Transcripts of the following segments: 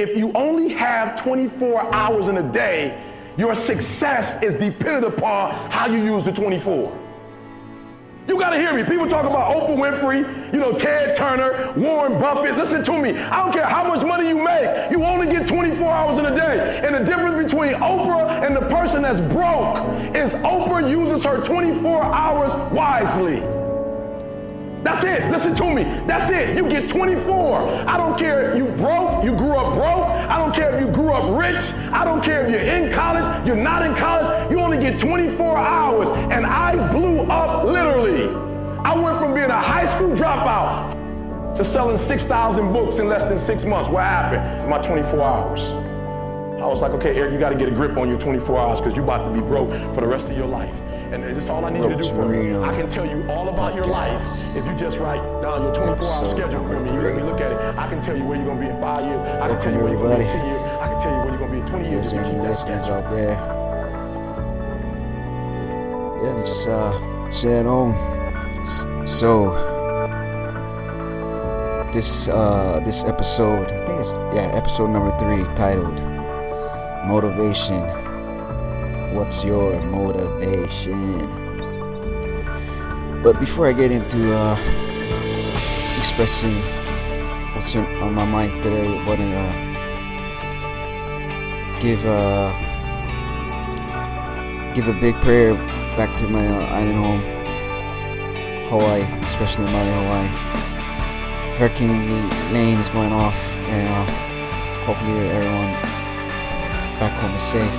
If you only have 24 hours in a day, your success is dependent upon how you use the 24. You gotta hear me. People talk about Oprah Winfrey, Ted Turner, Warren Buffett. Listen to me. I don't care how much money you make. You only get 24 hours in a day. And the difference between Oprah and the person that's broke is Oprah uses her 24 hours wisely. That's it. Listen to me. That's it. You get 24. I don't care if you broke, you grew up broke. I don't care if you grew up rich. I don't care if you're in college, you're not in college. You only get 24 hours. And I blew up literally. I went from being a high school dropout to selling 6,000 books in less than 6 months. What happened? My 24 hours. I was like, okay, Eric, you got to get a grip on your 24 hours because you're about to be broke for the rest of your life. And that's all I need you to do for me. I can tell you all about your life if you just write down your 24-hour schedule for me. You let me look at it. I can tell you where you're going to be in 5 years. I can tell you where you're going to be in 10 years. I can tell you where you're going to be in 20 years. There's any listeners out there? Yeah, just sit at home. So this episode, I think it's episode number 3, titled Motivation. What's your motivation? But before I get into expressing what's on my mind today, I want to give a big prayer back to my island home, Hawaii, especially Maui, Hawaii. Hurricane Lane is going off, and hopefully everyone back home is safe.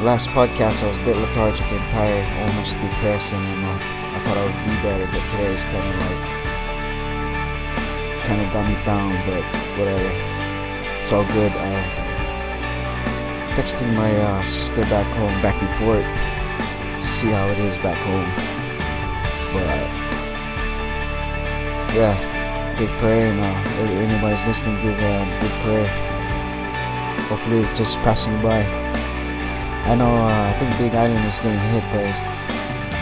Last podcast I was a bit lethargic and tired, almost depressed, and I thought I would be better, but today is kind of got me down, but whatever, it's all good. Texting my sister back home, back and forth, see how it is back home, but big prayer, and if anybody's listening, give a big prayer. Hopefully it's just passing by. I know, I think Big Island is getting hit by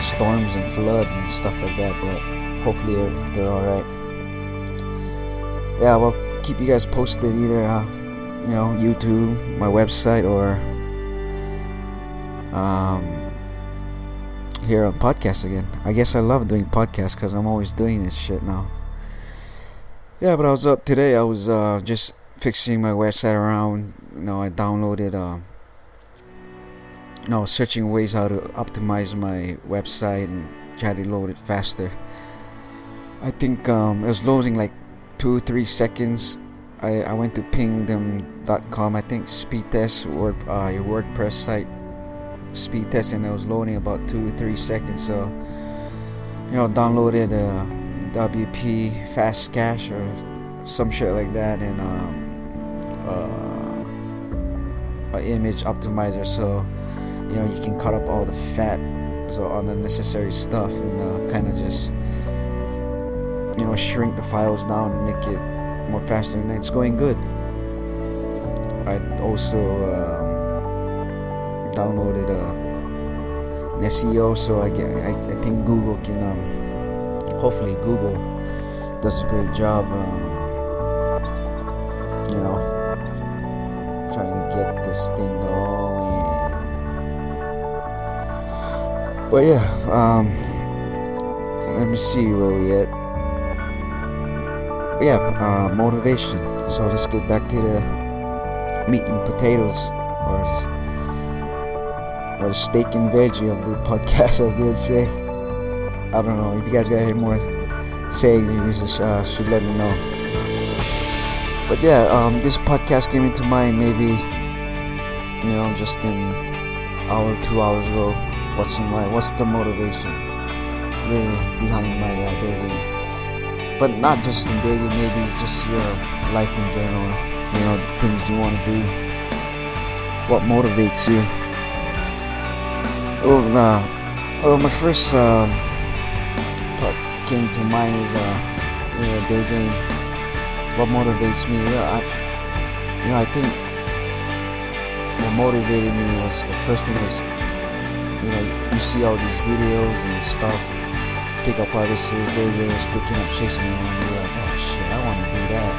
storms and flood and stuff like that, but hopefully they're alright. Yeah, well, keep you guys posted either, YouTube, my website, or here on podcast again. I guess I love doing podcasts because I'm always doing this shit now. Yeah, but I was up today. I was just fixing my website around. I downloaded searching ways how to optimize my website and try to load it faster. I think it was loading like 2-3 seconds. I went to pingdom.com, I think speed test, your WordPress site speed test, and it was loading about 2-3 seconds. So downloaded WP fast cache or some shit like that, and an image optimizer, so you can cut up all the fat, so unnecessary stuff, and kind of just shrink the files down and make it more faster, and it's going good. I also downloaded an SEO, so I think Google can hopefully Google does a great job trying to get this thing going. But let me see where we at. Motivation. So let's get back to the meat and potatoes, or the steak and veggie of the podcast, as they would say. I don't know. If you guys got any more saying, you just should let me know. But this podcast came into mind maybe just an hour, 2 hours ago. What's the motivation really behind my day game? But not just in day game, maybe just your life in general. The things you want to do. What motivates you? My first thought came to mind is day game. What motivates me? I think what motivated me was, the first thing was, you see all these videos and stuff, pick up artists, day gamers picking up chicks, and you're like, oh shit, I want to do that.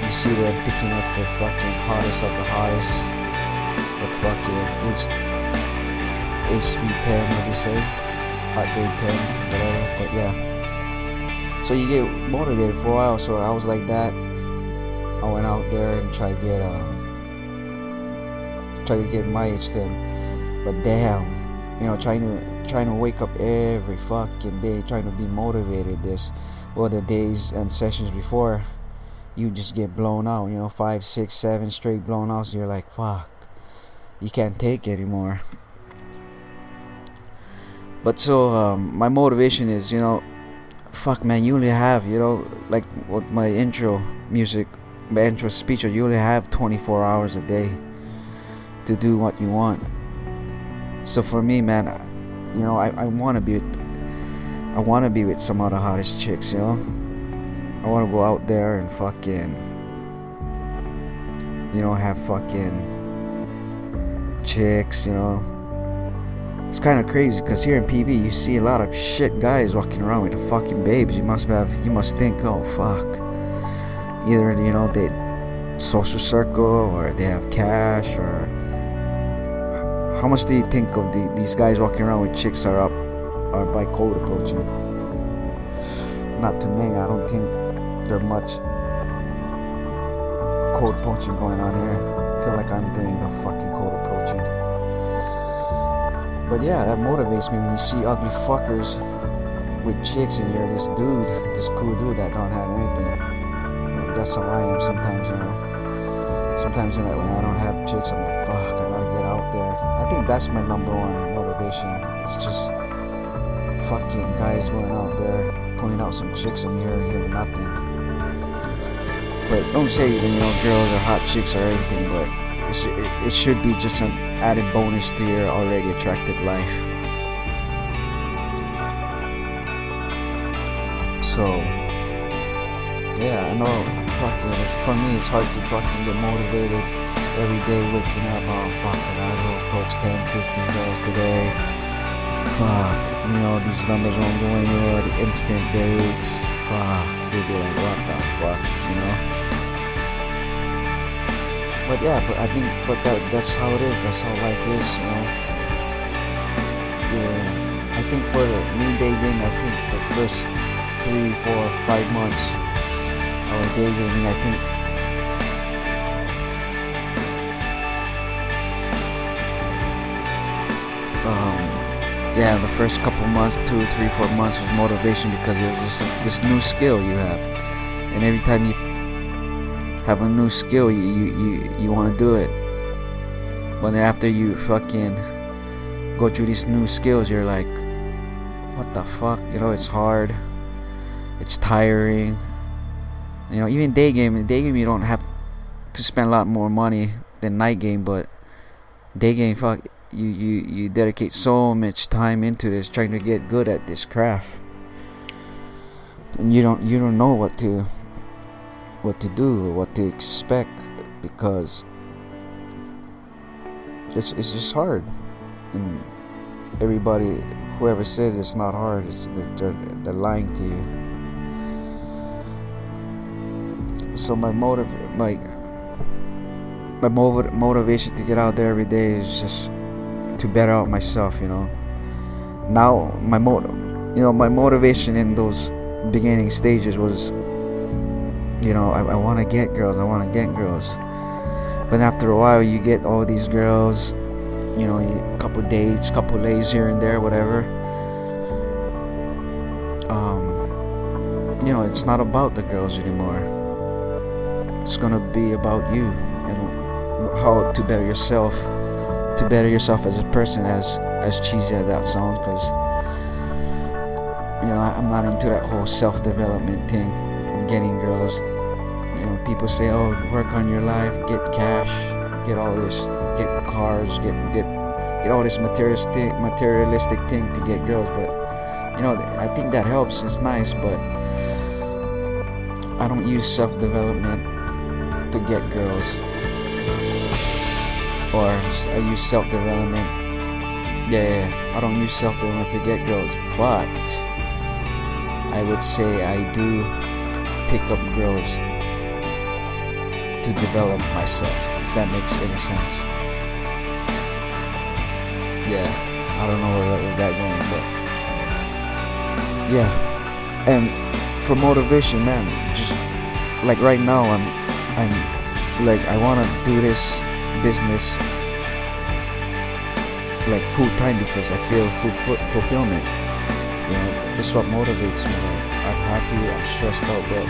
You see them picking up the fucking hottest of the hottest, the fucking HB10, what do you say? Hot Day 10, whatever. But yeah. So you get motivated for a while. So I was like that. I went out there and tried to get my H10. But damn, trying to wake up every fucking day, trying to be motivated. The days and sessions before, you just get blown out. 5, 6, 7 straight blown outs. So you're like, fuck, you can't take it anymore. But so my motivation is, fuck man, you only have, like what my intro speech, you only have 24 hours a day to do what you want. So for me, man, I want to be with some of the hottest chicks, I want to go out there and fucking, have fucking chicks, It's kind of crazy because here in PB you see a lot of shit guys walking around with the fucking babes. You must think, oh fuck, either they social circle or they have cash. Or how much do you think of these guys walking around with chicks are by cold approaching? Not too many. I don't think there much cold approaching going on here. I feel like I'm doing the fucking cold approaching. But yeah, that motivates me when you see ugly fuckers with chicks and you're this cool dude that don't have anything. That's how I am sometimes, Sometimes, when I don't have chicks, I'm like, fuck, I gotta get out there. I think that's my number one motivation. It's just fucking guys going out there, pulling out some chicks and you're hearing nothing. But don't say, girls or hot chicks or everything, but it should be just an added bonus to your already attractive life. So yeah, I know fucking for me it's hard to fucking get motivated every day, waking up, oh fuck, I gotta go approach 10, 15 girls today. Fuck, these numbers won't go anywhere, the instant dates. Fuck, you'll be like, what the fuck, But yeah, that's how it is. That's how life is, Yeah, I think for me dating, I think the first 3, 4, 5 months of dating, I think the first couple months, 2, 3, 4 months was motivation because it was just this new skill you have, and every time you have a new skill, you want to do it. But then after you fucking go through these new skills, you're like, what the fuck? It's hard, it's tiring. Even day game you don't have to spend a lot more money than night game, but day game, fuck, you dedicate so much time into this, trying to get good at this craft, and you don't know what to do or what to expect, because it's just hard. And everybody, whoever says it's not hard, they're lying to you. So my motivation to get out there every day is just to better out myself. Now my motivation in those beginning stages was, I want to get girls. But after a while, you get all these girls, a couple dates, couple lays here and there, whatever. It's not about the girls anymore. It's gonna be about you and how to better yourself as a person, as cheesy as that sounds, because I'm not into that whole self-development thing of getting girls. People say, oh, work on your life, get cash, get all this, get cars, get all this materialistic thing to get girls. But I think that helps, it's nice, but I don't use self-development to get girls, or I use self-development. I don't use self-development to get girls, but I would say I do pick up girls to develop myself, if that makes any sense. Yeah, I don't know where that going, but yeah. And for motivation, man, just like right now, I'm like, I wanna do this business like full time because I feel fulfillment. You know, this is what motivates me. Like, I'm happy, I'm stressed out, but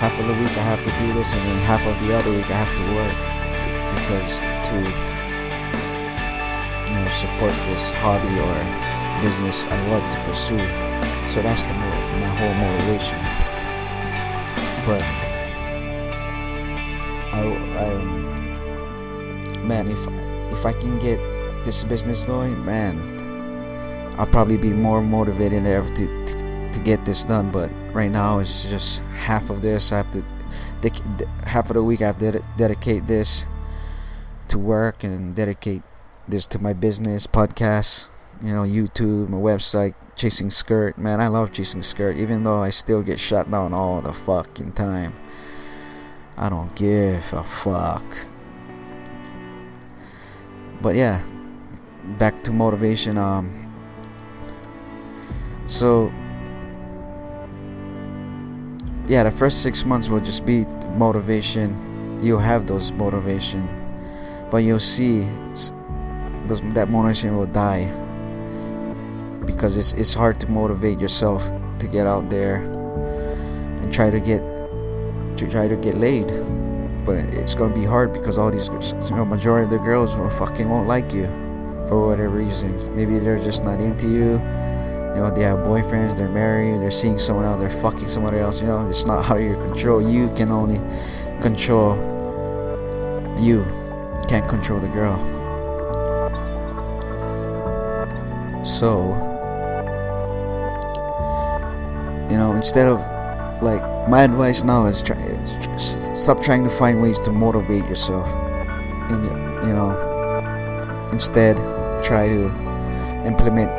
half of the week I have to do this, and then half of the other week I have to work because to support this hobby or business I want to pursue. So that's my whole motivation. But man, if I can get this business going, man, I'll probably be more motivated than ever to get this done. But right now it's just half of this. I have to half of the week I have to dedicate this to work and dedicate this to my business, podcast, YouTube, my website, chasing skirt. Man, I love chasing skirt, even though I still get shut down all the fucking time. I don't give a fuck. But yeah, back to motivation. So yeah, the first 6 months will just be motivation. You'll have those motivation, but you'll see that motivation will die because it's hard to motivate yourself to get out there and try to get laid. But it's gonna be hard because all these majority of the girls won't like you for whatever reason. Maybe they're just not into you. They have boyfriends, they're married, they're seeing someone else, they're fucking somebody else. It's not out of your control. You can only control you. Can't control the girl. So, instead of, like, my advice now is stop trying to find ways to motivate yourself, and instead try to implement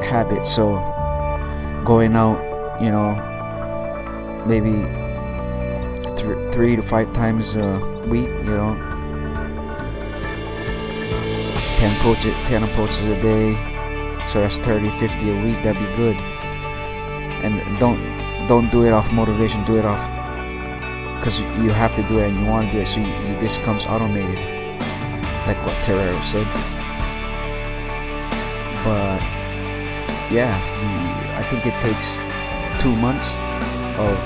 habits. So going out, maybe 3 to 5 times a week, 10 approaches a day, so that's 30-50 a week. That'd be good. And don't do it off motivation, do it off because you have to do it and you want to do it, so this comes automated, like what Terrero said. But yeah, I think it takes 2 months of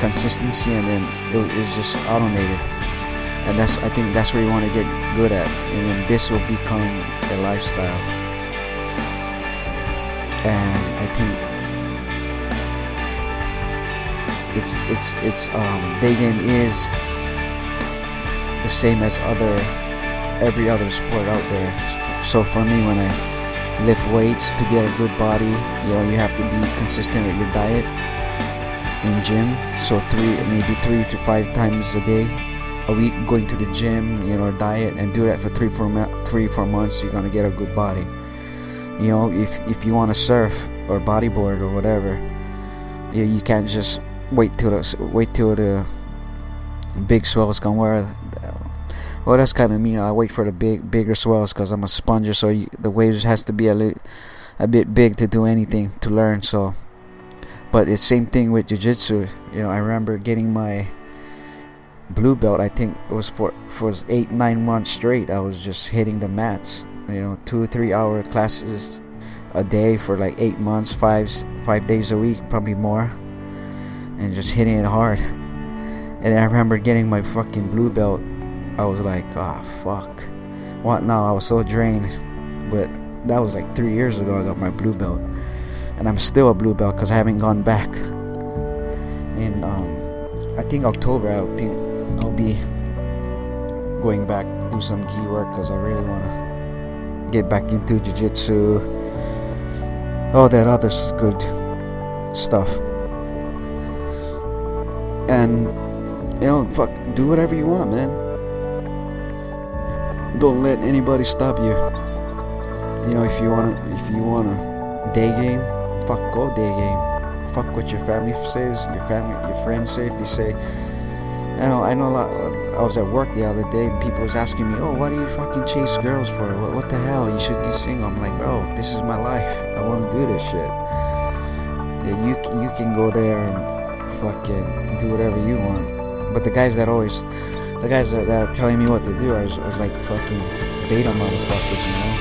consistency, and then it's just automated. And I think that's where you want to get good at, and then this will become a lifestyle. And I think it's day game is the same as every other sport out there. So for me, when I lift weights to get a good body, you have to be consistent with your diet in gym. So 3 to 5 times a week, going to the gym, diet, and do that for 3-4 months. You're gonna get a good body. If you want to surf or bodyboard or whatever, you can't just wait till the big swells come. Well, that's kind of me. I wait for the bigger swells because I'm a sponger. So the waves has to be a bit big to do anything, to learn. So, but it's same thing with jiu-jitsu. I remember getting my blue belt. I think it was for 8-9 months straight. I was just hitting the mats. 2-3 hour classes a day for like 8 months, 5 days a week, probably more, and just hitting it hard. And I remember getting my fucking blue belt. I was like, oh fuck, what now? I was so drained. But that was like 3 years ago I got my blue belt, and I'm still a blue belt because I haven't gone back. And I think October, I'll be going back to do some gi work because I really want to get back into jiu-jitsu, all that other good stuff. And fuck, do whatever you want, man. Don't let anybody stop you. If you wanna day game, fuck, go day game. fuck what your family says, your friends say. If they say, I know a lot. I was at work the other day and people was asking me, oh, why do you fucking chase girls for? What the hell? You should be single. I'm like, bro, this is my life. I want to do this shit. Yeah, you can go there and fucking do whatever you want. But the guys that are telling me what to do are like fucking beta motherfuckers, you know?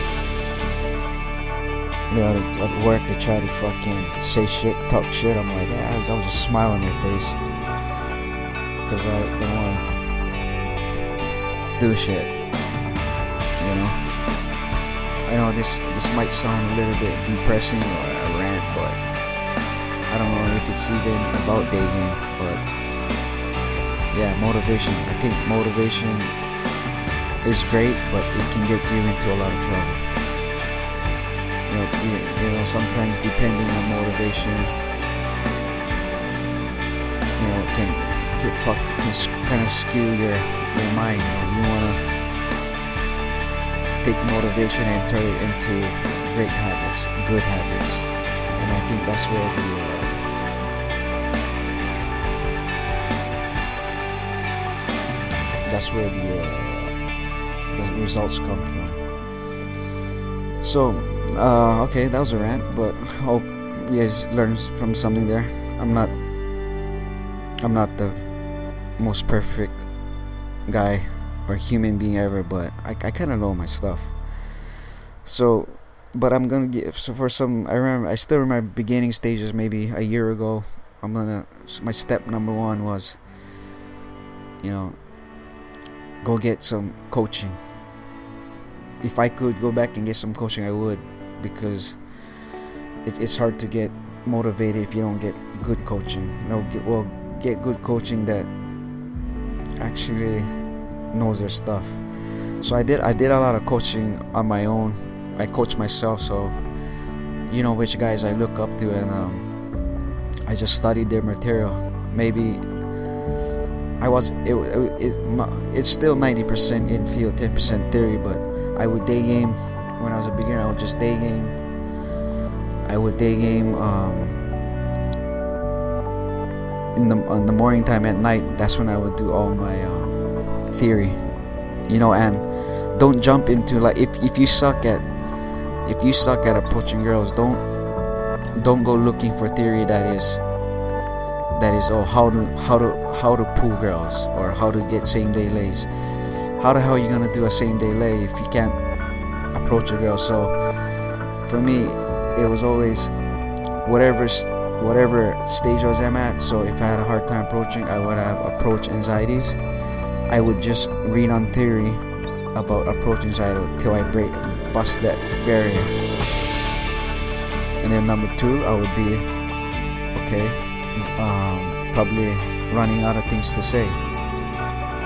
They are at work, they try to fucking say shit, talk shit. I'm like, yeah, I'll just smile on their face. Because I don't want to do shit, you know? I know this might sound a little bit depressing or a rant, but I don't know if it's even about dating, but yeah, motivation. I think motivation is great, but it can get you into a lot of trouble. You know, sometimes depending on motivation, you know, can kind of skew your mind. You know, you wanna take motivation and turn it into great habits, good habits, and I think that's where the results come from. So, okay, that was a rant, but hope you guys learned from something there. I'm not the most perfect guy or human being ever, but I kind of know my stuff. So, but I'm gonna give I still remember beginning stages maybe a year ago. My step number one was, you know, go get some coaching. If I could go back and get some coaching, I would, because it's hard to get motivated if you don't get good coaching. Get good coaching that actually knows their stuff. So I did a lot of coaching on my own. I coach myself, so you know which guys I look up to, and I just studied their material. Maybe it's still 90% in field, 10% theory, but I would day game. When I was a beginner, I would just day game. I would day game on the morning time. At night, that's when I would do all my theory, you know. And don't jump into, like, if you suck at approaching girls, don't go looking for theory that is how to pull girls or how to get same day lays. How the hell are you gonna do a same day lay if you can't approach a girl? So for me, it was always whatever stage I was at. So if I had a hard time approaching, I would have approach anxieties. I would just read on theory about approach anxiety till I bust that barrier. And then number two, I would be probably running out of things to say.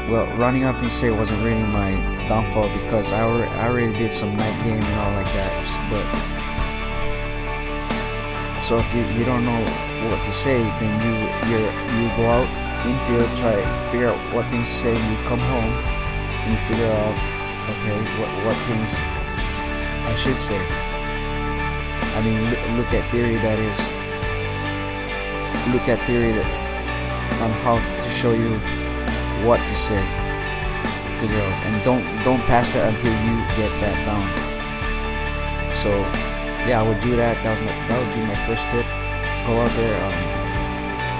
Well, running out of things to say wasn't really my downfall, because I already did some night game and all like that. But so if you don't know what to say, then you go out in field, try to figure out what things to say. You come home and you figure out, okay, what things I should say. I mean, look at theory on how to show you what to say to girls, and don't pass that until you get that down. So yeah, I would do that. That would be my first tip. Go out there.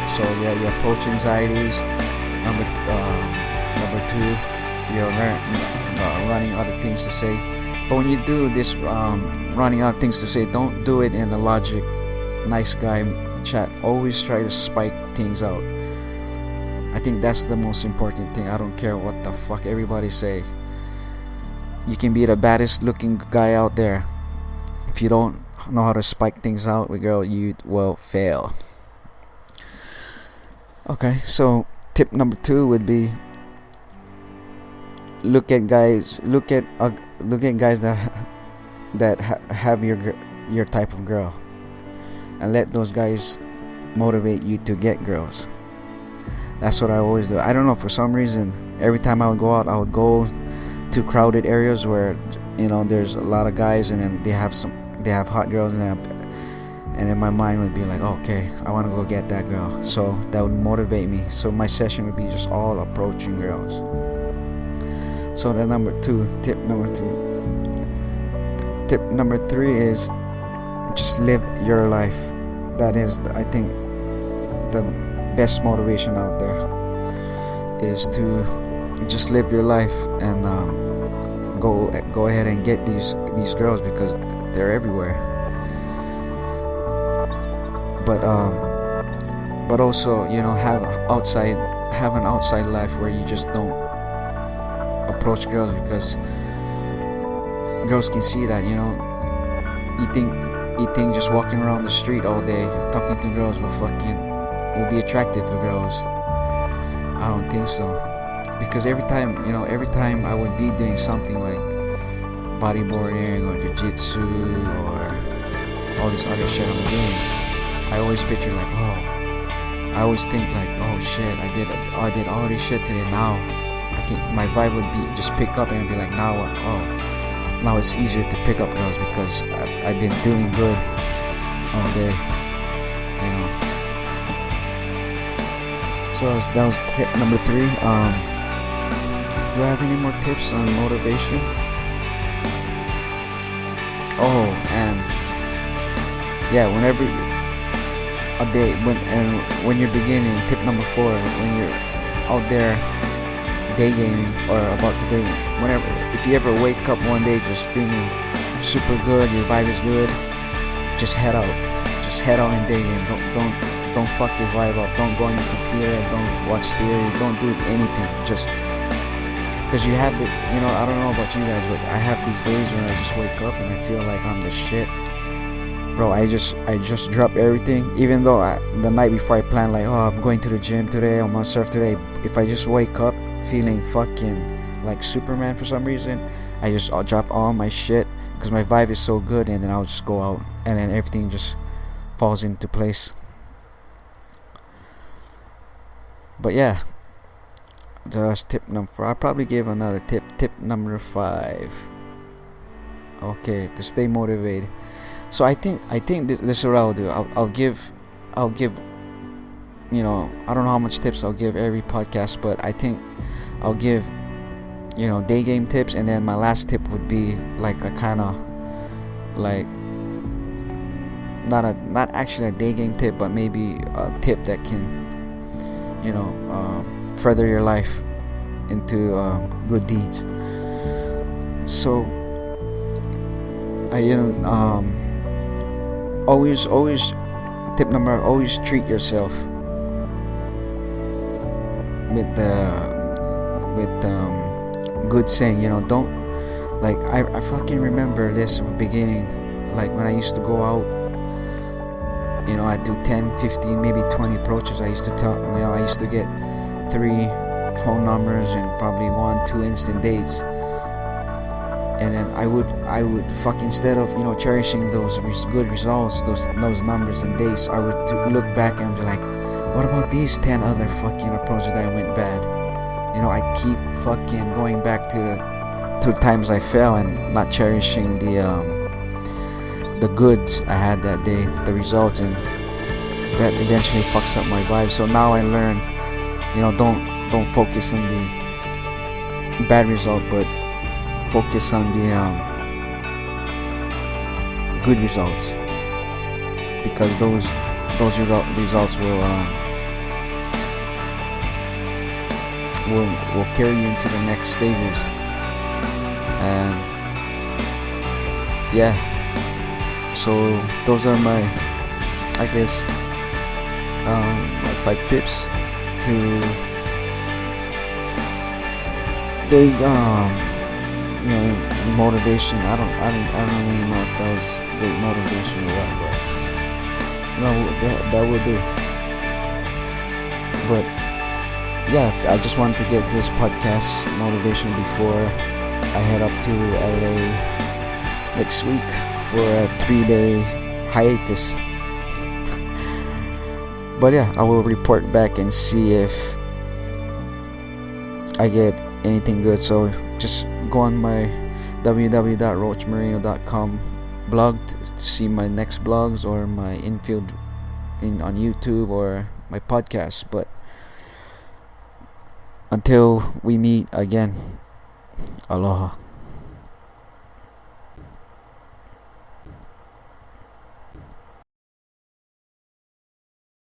So yeah, your approach anxieties. Number two, you're running out of things to say. But when you do this running out of things to say, don't do it in a logic, nice guy chat. Always try to spike things out. I think that's the most important thing. I don't care what the fuck everybody say. You can be the baddest looking guy out there. If you don't know how to spike things out with girl, you will fail. Okay, so tip number two would be look at guys that have your type of girl, and let those guys motivate you to get girls. That's what I always do. I don't know, for some reason, every time I would go out, I would go to crowded areas where, you know, there's a lot of guys, and then they have hot girls, and and then my mind would be like, okay, I want to go get that girl. So that would motivate me. So my session would be just all approaching girls. So the tip number 2. Tip number 3 is just live your life. That is, I think, the best motivation out there is to just live your life and go ahead and get these girls, because they're everywhere. But also, have an outside life where you just don't approach girls, because girls can see that. You think just walking around the street all day talking to girls will be attractive to girls. I don't think so, because every time I would be doing something like bodyboarding or jiu-jitsu or all this other shit I'm doing, I always picture like, I always think like, oh shit, I did all this shit today. Now my vibe would be just pick up and be like, now it's easier to pick up girls because I've been doing good all day. So that was tip number 3. Do I have any more tips on motivation? Oh, and yeah, whenever a day when you're beginning, tip number 4, when you're out there day gaming or about to day, if you ever wake up one day just feeling super good, your vibe is good, just head out and day game. Don't fuck your vibe up. Don't go on your computer. Don't watch theory. Don't do anything. Just because you have I don't know about you guys, but I have these days when I just wake up and I feel like I'm the shit. Bro, I just drop everything. Even though the night before I plan like, I'm going to the gym today, I'm gonna surf today. If I just wake up feeling fucking like Superman for some reason, I'll drop all my shit because my vibe is so good, and then I'll just go out and then everything just falls into place. But yeah, that's tip number 4. I'll probably give another tip. Tip number 5. Okay, to stay motivated. So I think this is what I'll do. I'll give I don't know how much tips I'll give every podcast, but I think I'll give day game tips, and then my last tip would be like a kind of like not actually a day game tip, but maybe a tip that can further your life into good deeds. So always tip number, always treat yourself with good saying. Don't, like, I fucking remember this beginning, like when I used to go out, I do 10, 15, maybe 20 approaches. I used to tell, I used to get 3 phone numbers and probably 1-2 instant dates. And then I would instead of cherishing those good results, those numbers and dates, I would look back and be like, what about these 10 other fucking approaches that went bad? I keep fucking going back to the times I fell and not cherishing the goods I had that day, the results, and that eventually fucks up my vibe. So now I learned, don't focus on the bad result, but focus on the good results, because those results will carry you into the next stages. And yeah, so those are my, I guess, my 5 tips to big motivation. I don't really know if that was great motivation or what, but that would do. But yeah, I just wanted to get this podcast motivation before I head up to LA next week for a 3-day hiatus. But yeah, I will report back and see if I get anything good. So just go on my www.roachmarino.com, blog to see my next blogs or my infield on YouTube or my podcast. But until we meet again, aloha.